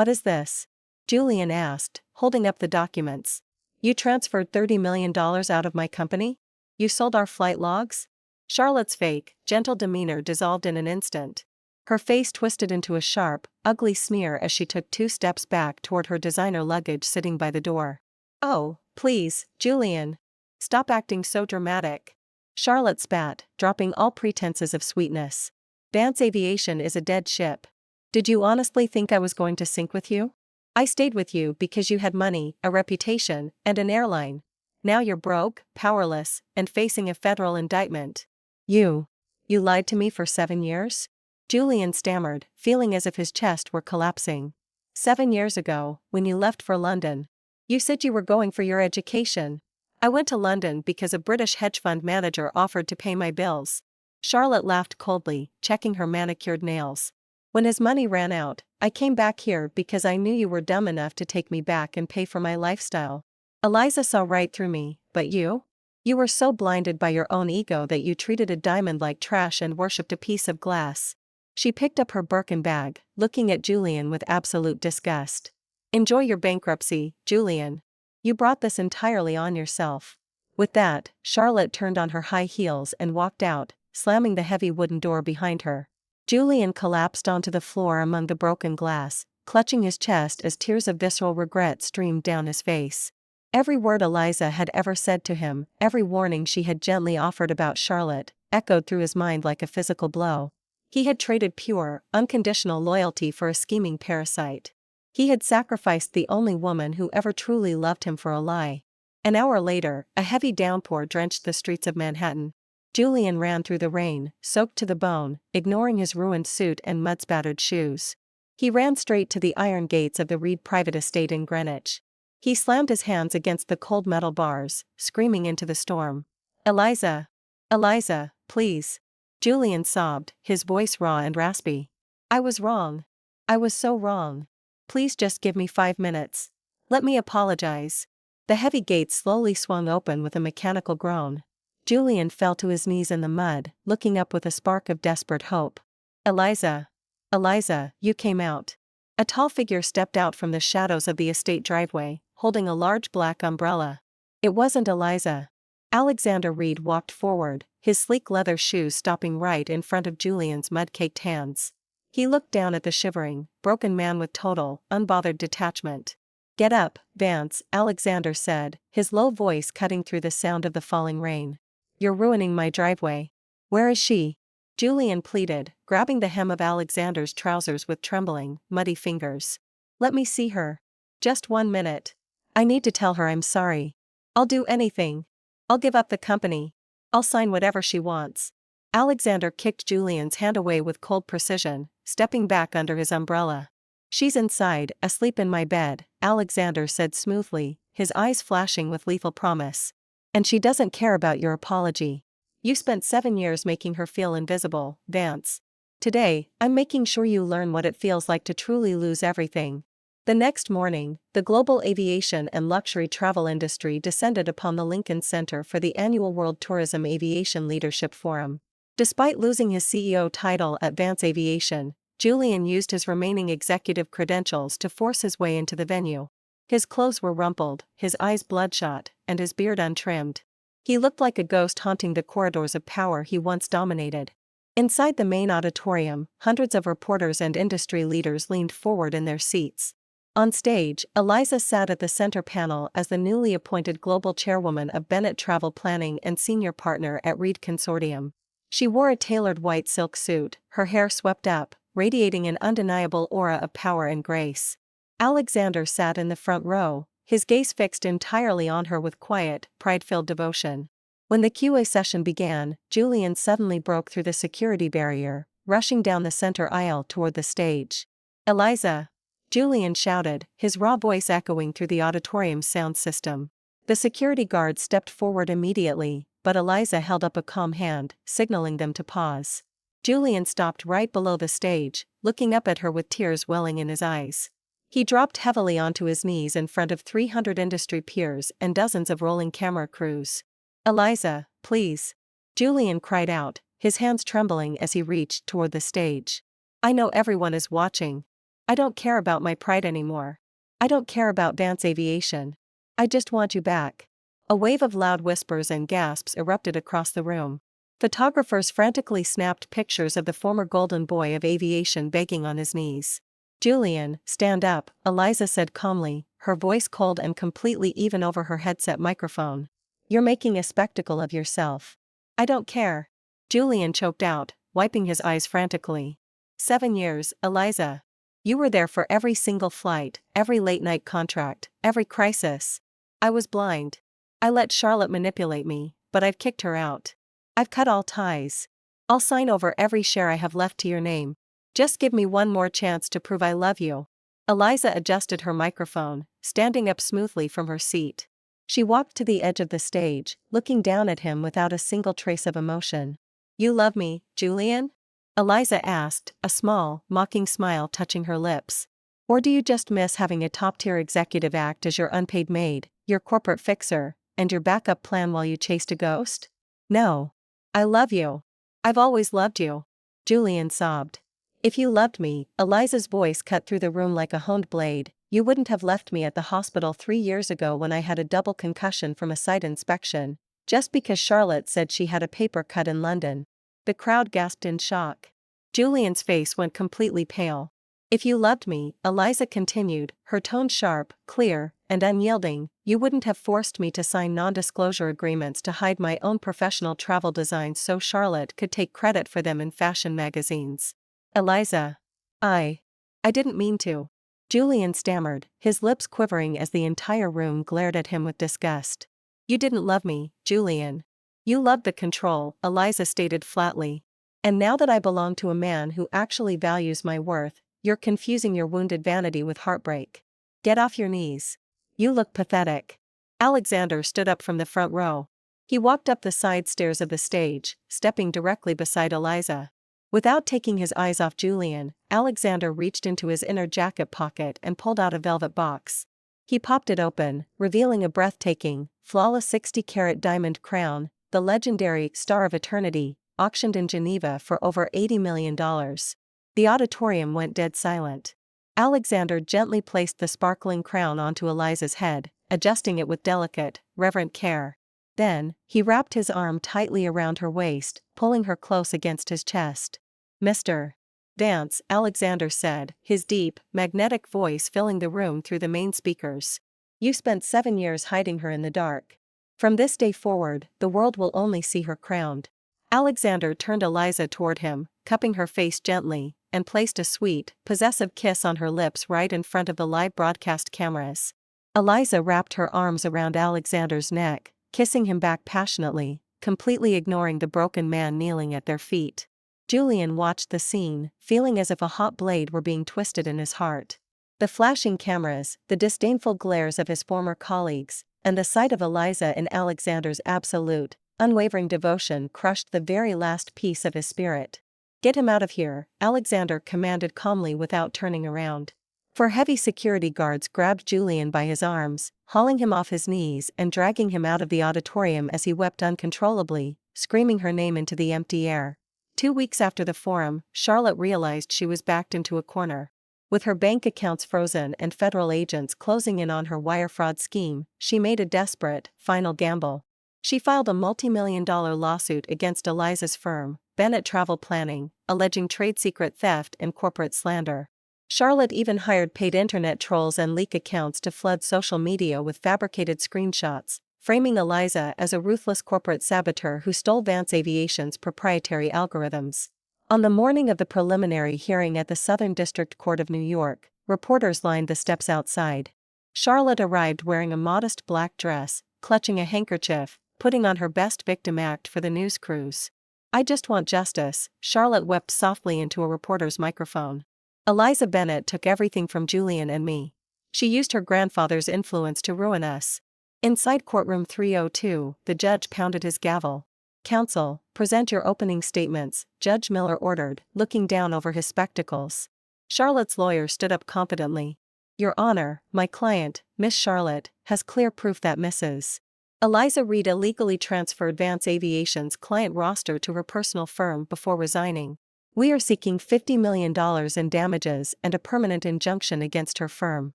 is this? Julian asked, holding up the documents. You transferred $30 million out of my company? You sold our flight logs? Charlotte's fake, gentle demeanor dissolved in an instant. Her face twisted into a sharp, ugly sneer as she took 2 steps back toward her designer luggage sitting by the door. Oh, please, Julian. Stop acting so dramatic. Charlotte spat, dropping all pretenses of sweetness. Vance Aviation is a dead ship. Did you honestly think I was going to sink with you? I stayed with you because you had money, a reputation, and an airline. Now you're broke, powerless, and facing a federal indictment. You lied to me for 7 years? Julian stammered, feeling as if his chest were collapsing. 7 years ago, when you left for London. You said you were going for your education. I went to London because a British hedge fund manager offered to pay my bills. Charlotte laughed coldly, checking her manicured nails. When his money ran out, I came back here because I knew you were dumb enough to take me back and pay for my lifestyle. Eliza saw right through me, but you? You were so blinded by your own ego that you treated a diamond like trash and worshipped a piece of glass. She picked up her Birkin bag, looking at Julian with absolute disgust. Enjoy your bankruptcy, Julian. You brought this entirely on yourself. With that, Charlotte turned on her high heels and walked out, slamming the heavy wooden door behind her. Julian collapsed onto the floor among the broken glass, clutching his chest as tears of visceral regret streamed down his face. Every word Eliza had ever said to him, every warning she had gently offered about Charlotte, echoed through his mind like a physical blow. He had traded pure, unconditional loyalty for a scheming parasite. He had sacrificed the only woman who ever truly loved him for a lie. An hour later, a heavy downpour drenched the streets of Manhattan. Julian ran through the rain, soaked to the bone, ignoring his ruined suit and mud-spattered shoes. He ran straight to the iron gates of the Reed private estate in Greenwich. He slammed his hands against the cold metal bars, screaming into the storm. Eliza! Eliza, please! Julian sobbed, his voice raw and raspy. I was wrong. I was so wrong. Please just give me 5 minutes. Let me apologize. The heavy gates slowly swung open with a mechanical groan. Julian fell to his knees in the mud, looking up with a spark of desperate hope. Eliza! Eliza, you came out. A tall figure stepped out from the shadows of the estate driveway, holding a large black umbrella. It wasn't Eliza. Alexander Reed walked forward, his sleek leather shoes stopping right in front of Julian's mud-caked hands. He looked down at the shivering, broken man with total, unbothered detachment. Get up, Vance, Alexander said, his low voice cutting through the sound of the falling rain. You're ruining my driveway. Where is she? Julian pleaded, grabbing the hem of Alexander's trousers with trembling, muddy fingers. Let me see her. Just 1 minute. I need to tell her I'm sorry. I'll do anything. I'll give up the company. I'll sign whatever she wants. Alexander kicked Julian's hand away with cold precision, stepping back under his umbrella. She's inside, asleep in my bed, Alexander said smoothly, his eyes flashing with lethal promise. And she doesn't care about your apology. You spent 7 years making her feel invisible, Vance. Today, I'm making sure you learn what it feels like to truly lose everything. The next morning, the global aviation and luxury travel industry descended upon the Lincoln Center for the annual World Tourism Aviation Leadership Forum. Despite losing his CEO title at Vance Aviation, Julian used his remaining executive credentials to force his way into the venue. His clothes were rumpled, his eyes bloodshot, and his beard untrimmed. He looked like a ghost haunting the corridors of power he once dominated. Inside the main auditorium, hundreds of reporters and industry leaders leaned forward in their seats. On stage, Eliza sat at the center panel as the newly appointed global chairwoman of Bennett Travel Planning and senior partner at Reed Consortium. She wore a tailored white silk suit, her hair swept up, radiating an undeniable aura of power and grace. Alexander sat in the front row, his gaze fixed entirely on her with quiet, pride-filled devotion. When the QA session began, Julian suddenly broke through the security barrier, rushing down the center aisle toward the stage. Eliza! Julian shouted, his raw voice echoing through the auditorium's sound system. The security guards stepped forward immediately, but Eliza held up a calm hand, signaling them to pause. Julian stopped right below the stage, looking up at her with tears welling in his eyes. He dropped heavily onto his knees in front of 300 industry peers and dozens of rolling camera crews. Eliza, please. Julian cried out, his hands trembling as he reached toward the stage. I know everyone is watching. I don't care about my pride anymore. I don't care about Vance Aviation. I just want you back. A wave of loud whispers and gasps erupted across the room. Photographers frantically snapped pictures of the former golden boy of aviation begging on his knees. Julian, stand up, Eliza said calmly, her voice cold and completely even over her headset microphone. You're making a spectacle of yourself. I don't care. Julian choked out, wiping his eyes frantically. 7 years, Eliza. You were there for every single flight, every late-night contract, every crisis. I was blind. I let Charlotte manipulate me, but I've kicked her out. I've cut all ties. I'll sign over every share I have left to your name. Just give me one more chance to prove I love you. Eliza adjusted her microphone, standing up smoothly from her seat. She walked to the edge of the stage, looking down at him without a single trace of emotion. You love me, Julian? Eliza asked, a small, mocking smile touching her lips. Or do you just miss having a top-tier executive act as your unpaid maid, your corporate fixer, and your backup plan while you chased a ghost? No. I love you. I've always loved you. Julian sobbed. If you loved me, Eliza's voice cut through the room like a honed blade, you wouldn't have left me at the hospital 3 years ago when I had a double concussion from a site inspection, just because Charlotte said she had a paper cut in London. The crowd gasped in shock. Julian's face went completely pale. If you loved me, Eliza continued, her tone sharp, clear, and unyielding, you wouldn't have forced me to sign non-disclosure agreements to hide my own professional travel designs so Charlotte could take credit for them in fashion magazines. Eliza. I didn't mean to. Julian stammered, his lips quivering as the entire room glared at him with disgust. You didn't love me, Julian. You loved the control, Eliza stated flatly. And now that I belong to a man who actually values my worth, you're confusing your wounded vanity with heartbreak. Get off your knees. You look pathetic. Alexander stood up from the front row. He walked up the side stairs of the stage, stepping directly beside Eliza. Without taking his eyes off Julian, Alexander reached into his inner jacket pocket and pulled out a velvet box. He popped it open, revealing a breathtaking, flawless 60-carat diamond crown, the legendary Star of Eternity, auctioned in Geneva for over $80 million. The auditorium went dead silent. Alexander gently placed the sparkling crown onto Eliza's head, adjusting it with delicate, reverent care. Then, he wrapped his arm tightly around her waist, pulling her close against his chest. Mr. Vance, Alexander said, his deep, magnetic voice filling the room through the main speakers. You spent 7 years hiding her in the dark. From this day forward, the world will only see her crowned. Alexander turned Eliza toward him, cupping her face gently, and placed a sweet, possessive kiss on her lips right in front of the live broadcast cameras. Eliza wrapped her arms around Alexander's neck, kissing him back passionately, completely ignoring the broken man kneeling at their feet. Julian watched the scene, feeling as if a hot blade were being twisted in his heart. The flashing cameras, the disdainful glares of his former colleagues, and the sight of Eliza in Alexander's absolute, unwavering devotion crushed the very last piece of his spirit. Get him out of here, Alexander commanded calmly without turning around. Four heavy security guards grabbed Julian by his arms, hauling him off his knees and dragging him out of the auditorium as he wept uncontrollably, screaming her name into the empty air. 2 weeks after the forum, Charlotte realized she was backed into a corner. With her bank accounts frozen and federal agents closing in on her wire fraud scheme, she made a desperate, final gamble. She filed a multi-million-dollar lawsuit against Eliza's firm, Bennett Travel Planning, alleging trade secret theft and corporate slander. Charlotte even hired paid internet trolls and leak accounts to flood social media with fabricated screenshots, framing Eliza as a ruthless corporate saboteur who stole Vance Aviation's proprietary algorithms. On the morning of the preliminary hearing at the Southern District Court of New York, reporters lined the steps outside. Charlotte arrived wearing a modest black dress, clutching a handkerchief, putting on her best victim act for the news crews. I just want justice, Charlotte wept softly into a reporter's microphone. Eliza Bennett took everything from Julian and me. She used her grandfather's influence to ruin us. Inside courtroom 302, the judge pounded his gavel. Counsel, present your opening statements, Judge Miller ordered, looking down over his spectacles. Charlotte's lawyer stood up confidently. Your Honor, my client, Miss Charlotte, has clear proof that Mrs. Eliza Reed illegally transferred Vance Aviation's client roster to her personal firm before resigning. We are seeking $50 million in damages and a permanent injunction against her firm.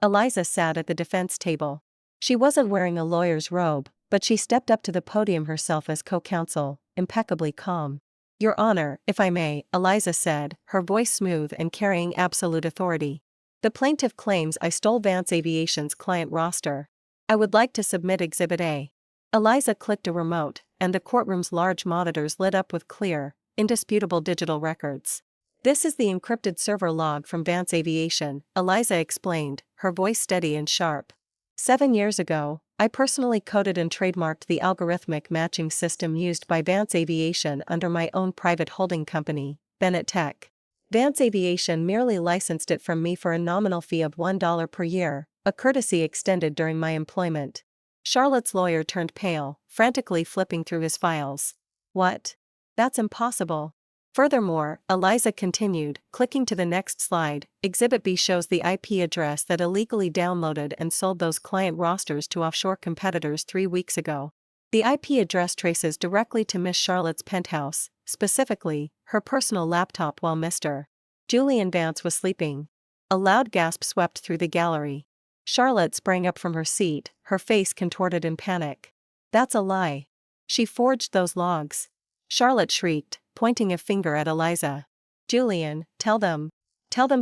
Eliza sat at the defense table. She wasn't wearing a lawyer's robe, but she stepped up to the podium herself as co-counsel, impeccably calm. Your Honor, if I may, Eliza said, her voice smooth and carrying absolute authority. The plaintiff claims I stole Vance Aviation's client roster. I would like to submit Exhibit A. Eliza clicked a remote, and the courtroom's large monitors lit up with clear, indisputable digital records. This is the encrypted server log from Vance Aviation, Eliza explained, her voice steady and sharp. 7 years ago, I personally coded and trademarked the algorithmic matching system used by Vance Aviation under my own private holding company, Bennett Tech. Vance Aviation merely licensed it from me for a nominal fee of $1 per year, a courtesy extended during my employment. Charlotte's lawyer turned pale, frantically flipping through his files. What? That's impossible. Furthermore, Eliza continued, clicking to the next slide, Exhibit B shows the IP address that illegally downloaded and sold those client rosters to offshore competitors 3 weeks ago. The IP address traces directly to Miss Charlotte's penthouse, specifically, her personal laptop while Mr. Julian Vance was sleeping. A loud gasp swept through the gallery. Charlotte sprang up from her seat, her face contorted in panic. That's a lie. She forged those logs. Charlotte shrieked, pointing a finger at Eliza. Julian, tell them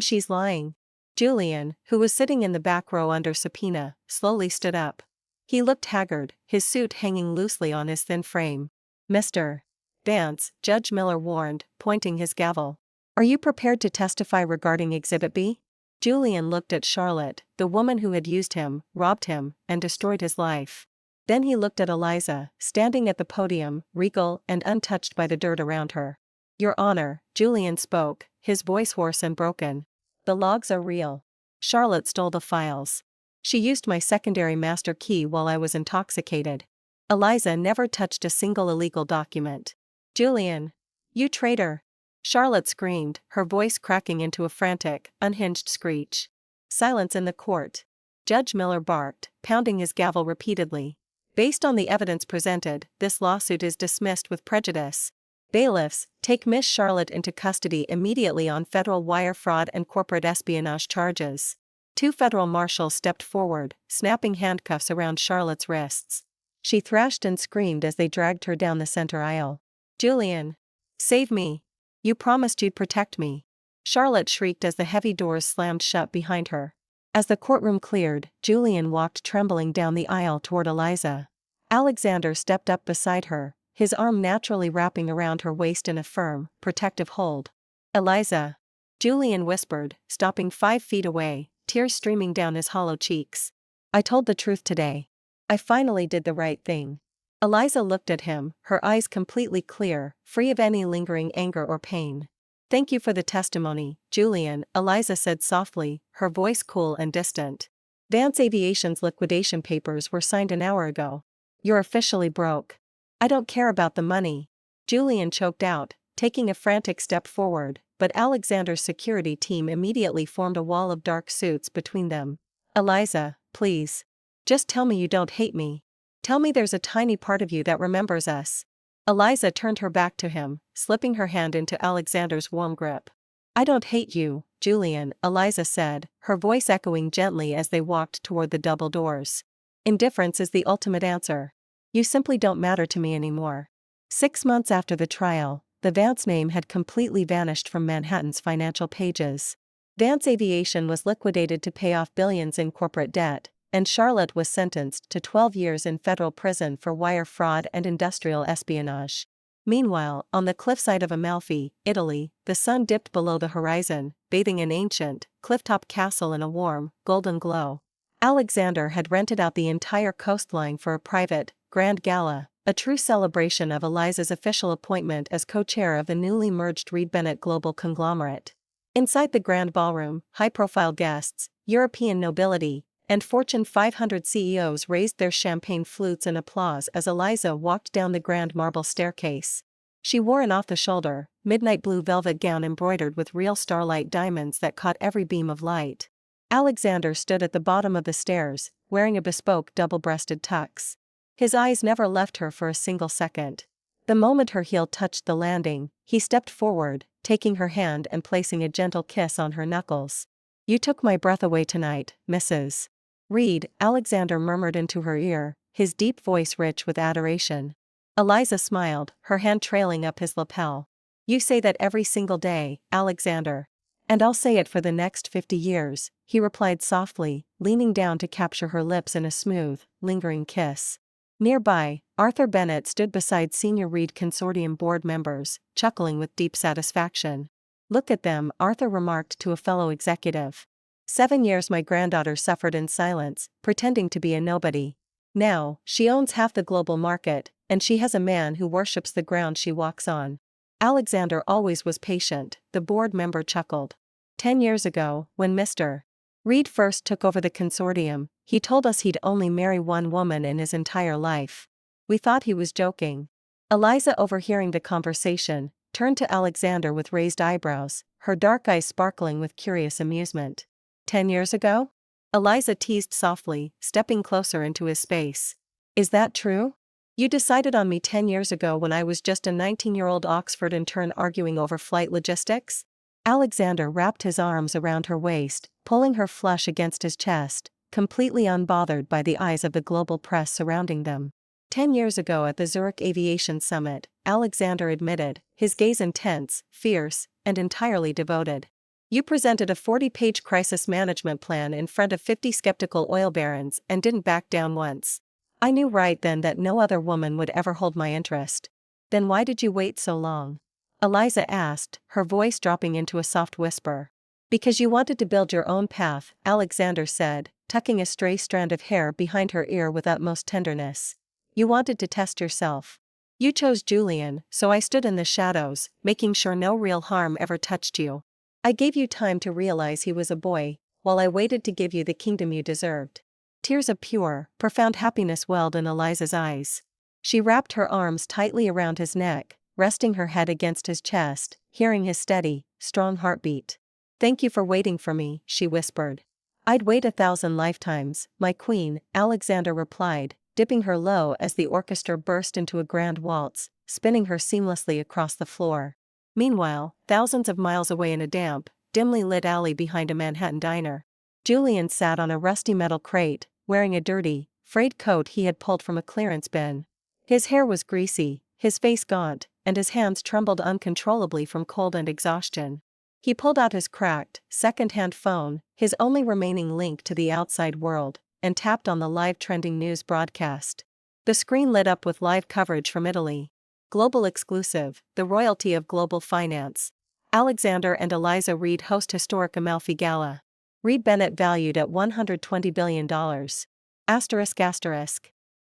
she's lying. Julian, who was sitting in the back row under subpoena, slowly stood up. He looked haggard, his suit hanging loosely on his thin frame. Mr. Vance, Judge Miller warned, pointing his gavel. Are you prepared to testify regarding Exhibit B? Julian looked at Charlotte, the woman who had used him, robbed him, and destroyed his life. Then he looked at Eliza, standing at the podium, regal and untouched by the dirt around her. Your Honor, Julian spoke, his voice hoarse and broken. The logs are real. Charlotte stole the files. She used my secondary master key while I was intoxicated. Eliza never touched a single illegal document. Julian! You traitor! Charlotte screamed, her voice cracking into a frantic, unhinged screech. Silence in the court. Judge Miller barked, pounding his gavel repeatedly. Based on the evidence presented, this lawsuit is dismissed with prejudice. Bailiffs, take Miss Charlotte into custody immediately on federal wire fraud and corporate espionage charges. 2 federal marshals stepped forward, snapping handcuffs around Charlotte's wrists. She thrashed and screamed as they dragged her down the center aisle. Julian! Save me! You promised you'd protect me. Charlotte shrieked as the heavy doors slammed shut behind her. As the courtroom cleared, Julian walked trembling down the aisle toward Eliza. Alexander stepped up beside her, his arm naturally wrapping around her waist in a firm, protective hold. Eliza! Julian whispered, stopping 5 feet away, tears streaming down his hollow cheeks. I told the truth today. I finally did the right thing. Eliza looked at him, her eyes completely clear, free of any lingering anger or pain. Thank you for the testimony, Julian, Eliza said softly, her voice cool and distant. Vance Aviation's liquidation papers were signed an hour ago. You're officially broke. I don't care about the money. Julian choked out, taking a frantic step forward, but Alexander's security team immediately formed a wall of dark suits between them. Eliza, please. Just tell me you don't hate me. Tell me there's a tiny part of you that remembers us. Eliza turned her back to him, slipping her hand into Alexander's warm grip. I don't hate you, Julian, Eliza said, her voice echoing gently as they walked toward the double doors. Indifference is the ultimate answer. You simply don't matter to me anymore. 6 months after the trial, the Vance name had completely vanished from Manhattan's financial pages. Vance Aviation was liquidated to pay off billions in corporate debt, and Charlotte was sentenced to 12 years in federal prison for wire fraud and industrial espionage. Meanwhile, on the cliffside of Amalfi, Italy, the sun dipped below the horizon, bathing an ancient, clifftop castle in a warm, golden glow. Alexander had rented out the entire coastline for a private, grand gala, a true celebration of Eliza's official appointment as co-chair of the newly merged Reed Bennett Global Conglomerate. Inside the grand ballroom, high-profile guests, European nobility, and Fortune 500 CEOs raised their champagne flutes in applause as Eliza walked down the grand marble staircase. She wore an off-the-shoulder, midnight blue velvet gown embroidered with real starlight diamonds that caught every beam of light. Alexander stood at the bottom of the stairs, wearing a bespoke double-breasted tux. His eyes never left her for a single second. The moment her heel touched the landing, he stepped forward, taking her hand and placing a gentle kiss on her knuckles. You took my breath away tonight, Mrs. Reed, Alexander murmured into her ear, his deep voice rich with adoration. Eliza smiled, her hand trailing up his lapel. You say that every single day, Alexander. And I'll say it for the next 50 years, he replied softly, leaning down to capture her lips in a smooth, lingering kiss. Nearby, Arthur Bennett stood beside senior Reed Consortium board members, chuckling with deep satisfaction. Look at them, Arthur remarked to a fellow executive. 7 years my granddaughter suffered in silence, pretending to be a nobody. Now, she owns half the global market, and she has a man who worships the ground she walks on. Alexander always was patient, the board member chuckled. 10 years ago, when Mr. Reed first took over the consortium, he told us he'd only marry one woman in his entire life. We thought he was joking. Eliza, overhearing the conversation, turned to Alexander with raised eyebrows, her dark eyes sparkling with curious amusement. 10 years ago? Eliza teased softly, stepping closer into his space. Is that true? You decided on me 10 years ago when I was just a 19-year-old Oxford intern arguing over flight logistics? Alexander wrapped his arms around her waist, pulling her flush against his chest, completely unbothered by the eyes of the global press surrounding them. 10 years ago at the Zurich Aviation Summit, Alexander admitted, his gaze intense, fierce, and entirely devoted. You presented a 40-page crisis management plan in front of 50 skeptical oil barons and didn't back down once. I knew right then that no other woman would ever hold my interest. Then why did you wait so long? Eliza asked, her voice dropping into a soft whisper. Because you wanted to build your own path, Alexander said, tucking a stray strand of hair behind her ear with utmost tenderness. You wanted to test yourself. You chose Julian, so I stood in the shadows, making sure no real harm ever touched you. I gave you time to realize he was a boy, while I waited to give you the kingdom you deserved. Tears of pure, profound happiness welled in Eliza's eyes. She wrapped her arms tightly around his neck, resting her head against his chest, hearing his steady, strong heartbeat. Thank you for waiting for me, she whispered. I'd wait 1,000 lifetimes, my queen, Alexander replied, dipping her low as the orchestra burst into a grand waltz, spinning her seamlessly across the floor. Meanwhile, thousands of miles away in a damp, dimly lit alley behind a Manhattan diner, Julian sat on a rusty metal crate, wearing a dirty, frayed coat he had pulled from a clearance bin. His hair was greasy, his face gaunt, and his hands trembled uncontrollably from cold and exhaustion. He pulled out his cracked, second-hand phone, his only remaining link to the outside world, and tapped on the live trending news broadcast. The screen lit up with live coverage from Italy. Global exclusive, the royalty of global finance. Alexander and Eliza Reed host historic Amalfi Gala. Reed Bennett valued at $120 billion. ****.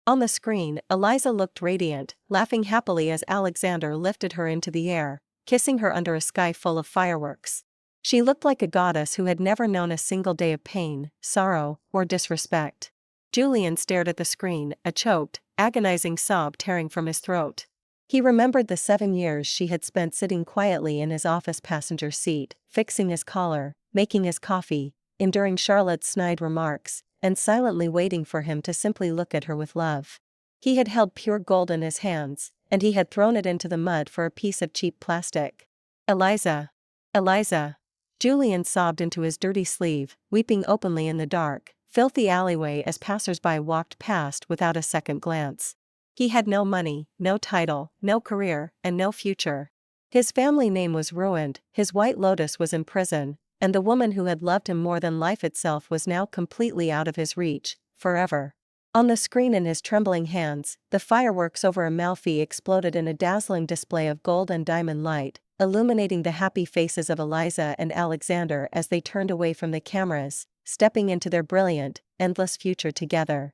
On the screen, Eliza looked radiant, laughing happily as Alexander lifted her into the air, kissing her under a sky full of fireworks. She looked like a goddess who had never known a single day of pain, sorrow, or disrespect. Julian stared at the screen, a choked, agonizing sob tearing from his throat. He remembered the 7 years she had spent sitting quietly in his office passenger seat, fixing his collar, making his coffee, enduring Charlotte's snide remarks, and silently waiting for him to simply look at her with love. He had held pure gold in his hands, and he had thrown it into the mud for a piece of cheap plastic. Eliza. Eliza. Julian sobbed into his dirty sleeve, weeping openly in the dark, filthy alleyway as passers-by walked past without a second glance. He had no money, no title, no career, and no future. His family name was ruined, his White Lotus was in prison, and the woman who had loved him more than life itself was now completely out of his reach, forever. On the screen in his trembling hands, the fireworks over Amalfi exploded in a dazzling display of gold and diamond light, illuminating the happy faces of Eliza and Alexander as they turned away from the cameras, stepping into their brilliant, endless future together.